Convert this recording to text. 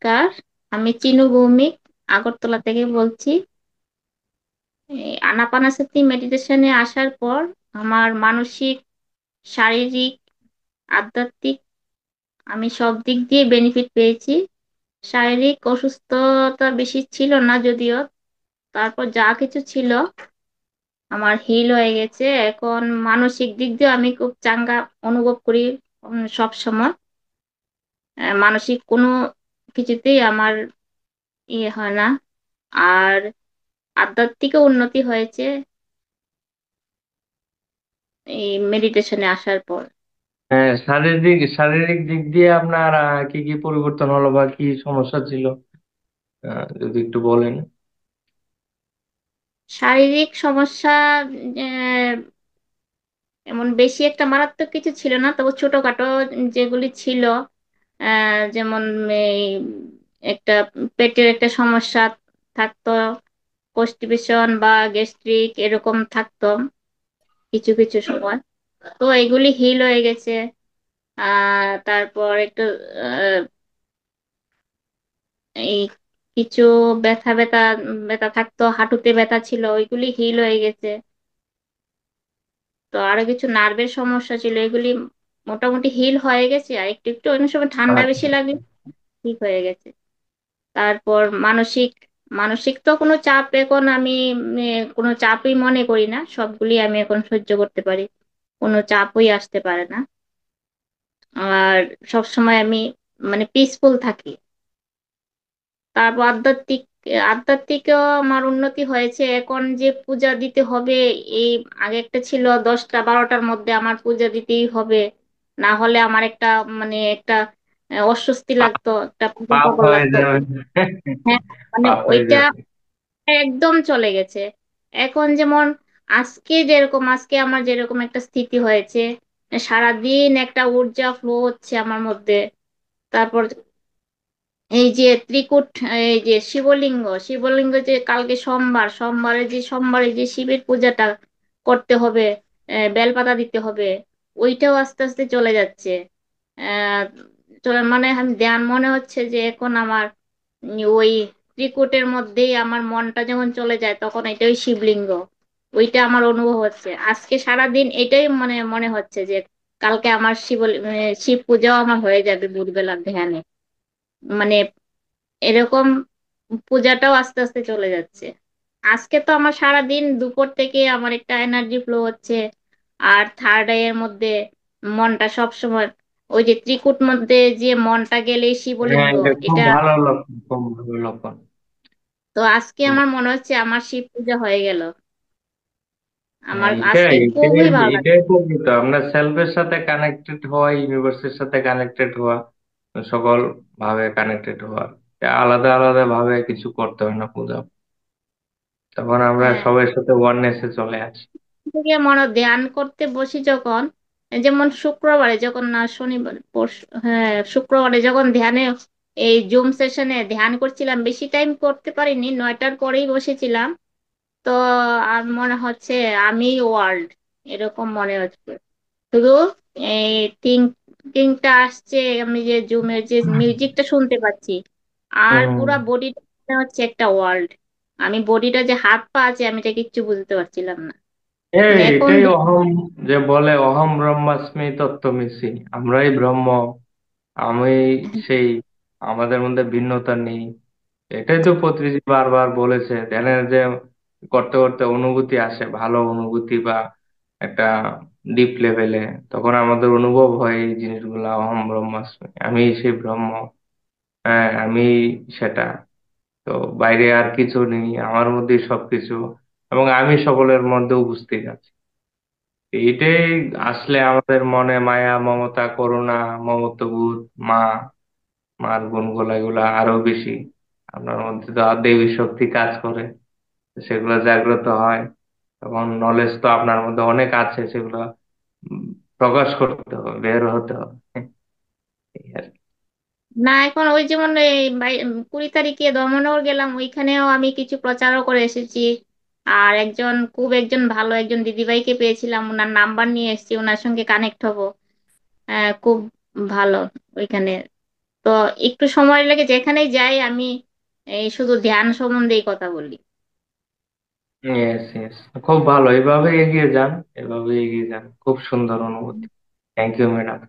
নমস্কার। আমি চিনু ভৌমিক আগরতলা থেকে বলছি। এই আনাপানাসতি মেডিটেশনে আসার পর আমার মানসিক, শারীরিক, আধ্যাত্মিক আমি সব দিক দিয়ে বেনিফিট পেয়েছি। শারীরিক অসুস্থতা বেশি ছিল না যদিও, তারপর যা কিছু ছিল আমার হিল হয়ে গেছে। এখন মানসিক দিক দিয়ে আমি খুব চাঙ্গা অনুভব করি। সব সময় মানসিক কোনো কিছুতেই আমার ইয়ে হয় না। আর আধ্যাত্মিক উন্নতি হয়েছে এই মেডিটেশনে আসার পর। হ্যাঁ, শারীরিক শারীরিক দিক দিয়ে আপনার কি কি পরিবর্তন হলো বা কি সমস্যা ছিল, যদি একটু বলেন। শারীরিক সমস্যা আহ, এমন বেশি একটা মারাত্মক কিছু ছিল না, তবে ছোটখাটো যেগুলি ছিল, যেমন এই একটা পেটের একটা সমস্যা থাকতো, কনস্টিপেশন বা গ্যাস্ট্রিক এরকম থাকতো কিছু কিছু সময়। তো এগুলি হিল হয়ে গেছে। তারপর একটু এই কিছু ব্যথা ব্যথা ব্যথা থাকতো, হাঁটুতে ব্যথা ছিল, ওইগুলি হিল হয়ে গেছে। তো আরো কিছু নার্ভের সমস্যা ছিল, এগুলি মোটামুটি হিল হয়ে গেছে। আর একটু একটু অনেক সময় ঠান্ডা বেশি আচ্ছা। লাগলে ঠিক হয়ে গেছে। তারপর মানসিক মানসিক তো কোনো চাপ এখন আমি কোনো চাপই মনে করি না, সবগুলি আমি এখন সহ্য করতে পারি, কোনো চাপই আসতে পারে না। আর সব সময় আমি মানে পিসফুল থাকি। তারপর আধ্যাত্মিকও আমার উন্নতি হয়েছে। এখন যে পূজা দিতে হবে, এই আগে একটা ছিল 10টা 12টার মধ্যে আমার পূজা দিতেই হবে, না হলে আমার একটা মানে একটা অস্বস্তি পাপ লাগতো, একটা পূজা পাপ পাগল হয়ে লাগতো। যাবে। হ্যাঁ, মানে পাপ হয়ে ওইটা যাবে। একদম চলে গেছে। এখন যেমন আজকে আমার যেরকম একটা স্থিতি হয়েছে, সারাদিন একটা ঊর্জা ফ্লো হচ্ছে আমার মধ্যে। তারপর এই যে ত্রিকূট, এই যে শিবলিঙ্গ যে কালকে সোমবারে যে শিবের পূজাটা করতে হবে, বেলপাতা দিতে হবে, ওইটাও আস্তে আস্তে চলে যাচ্ছে। আহ মানে আমি ধ্যান মনে হচ্ছে যে এখন আমার ওই ত্রিকূটের মধ্যেই আমার মনটা যখন চলে যায় তখন এটাই শিবলিঙ্গ, ওইটা আমার অনুভব হচ্ছে। আজকে সারাদিন এটাই মানে মনে হচ্ছে যে কালকে আমার শিব পূজাও আমার হয়ে যাবে ভোরবেলা ধ্যানে। মানে এরকম পূজাটাও আস্তে আস্তে চলে যাচ্ছে। আজকে তো আমার সারা দিন দুপুর থেকে আমার একটা এনার্জি ফ্লো হচ্ছে। আর থার্ড আই এর মধ্যে মনটা সব সময় ওই যে ত্রিকূট মধ্যে যে মনটা গেলে হ্যাঁ, শিবলিঙ্গ, এটা খুব এটা। ভালো লক্ষণ, খুব ভালো লক্ষণ। তো আজকে খুব আমার মনে হচ্ছে আমার শিব পূজা হয়ে গেল। হ্যাঁ, আমার আজকে এটাই এটাই খুবই ভালো লাগছে। এটাই প্রকৃত আপনার সেলফের সাথে কানেক্টেড হওয়া, ইউনিভার্সের সাথে কানেক্টেড হওয়া, সকল ভাবে কানেক্টেড হওয়া। আলাদা আলাদা ভাবে কিছু করতে হয় না পূজা, তখন আমরা হ্যাঁ, সবার সাথে ওয়াননেসে চলে আসি। থেকে মনে ধ্যান করতে বসি যখন, যেমন শুক্রবারে যখন না শনিবার হ্যাঁ শুক্রবারে যখন ধ্যানে এই জুম সেশনে ধ্যান করছিলাম, বেশি টাইম করতে পারিনি, 9টার পরেই বসেছিলাম। তো আর মনে হচ্ছে আমি ওয়ার্ল্ড, এরকম মনে হচ্ছে। শুধু এই থিঙ্কিংটা আসছে, আমি যে জুমের যে মিউজিকটা শুনতে পাচ্ছি, আর হুম। পুরা বডিটা মনে হচ্ছে একটা ওয়ার্ল্ড। আমি বডিটা যে হাত পা আছে আমি এটা কিচ্ছু বুঝতে পারছিলাম না। মানে এখন এটাই অহম, যে বলে অহম ব্রহ্মাস্মি তত্ত্বমিসি, আমরাই ব্রহ্ম, আমি সেই, আমাদের মধ্যে ভিন্নতা নেই। এটাই তো পত্রিজি বারবার বলেছে। ধ্যানের যে করতে করতে অনুভূতি আসে, ভালো অনুভূতি বা একটা ডিপ লেভেলে, তখন আমাদের অনুভব হয় এই জিনিসগুলা, অহম ব্রহ্মাস্মি, আমি সেই ব্রহ্ম। হ্যাঁ, আমি সেটা। তো বাইরে আর কিছু নেই, আমার মধ্যেই সবকিছু, এবং আমি সকলের মধ্যে উপস্থিত আছি। এইটাই আসলে আমাদের মনে মায়া, মমতা, করুণা, মমত্ববোধ, মা, মার গুণগুলা এগুলা আরো বেশি, আপনার মধ্যে তো আর দেবী শক্তি কাজ করে, সেগুলো জাগ্রত হয়। তখন নলেজ তো আপনার মধ্যে অনেক আছে, সেগুলো উম, প্রকাশ করতে হবে, বের হতে হবে। এই আর কি। না, এখন ওই যেমন এই 20 তারিখে ধর্মনগর গেলাম, ওইখানেও আমি কিছু প্রচারও করে এসেছি। আর একজন ভালো একজন দিদিভাইকে পেয়েছিলাম, ওনার নাম্বার নিয়ে এসেছি, ওনার সঙ্গে কানেক্ট হব। খুব ভালো ওইখানে। তো একটু সময় লেগে যেখানেই যাই আমি এই শুধু ধ্যান সম্বন্ধেই কথা বলি। ইয়েস, ইয়েস, খুব ভালো, এভাবে এগিয়ে যান, এভাবে এগিয়ে যান, খুব সুন্দর অনুভূতি। Thank you madam.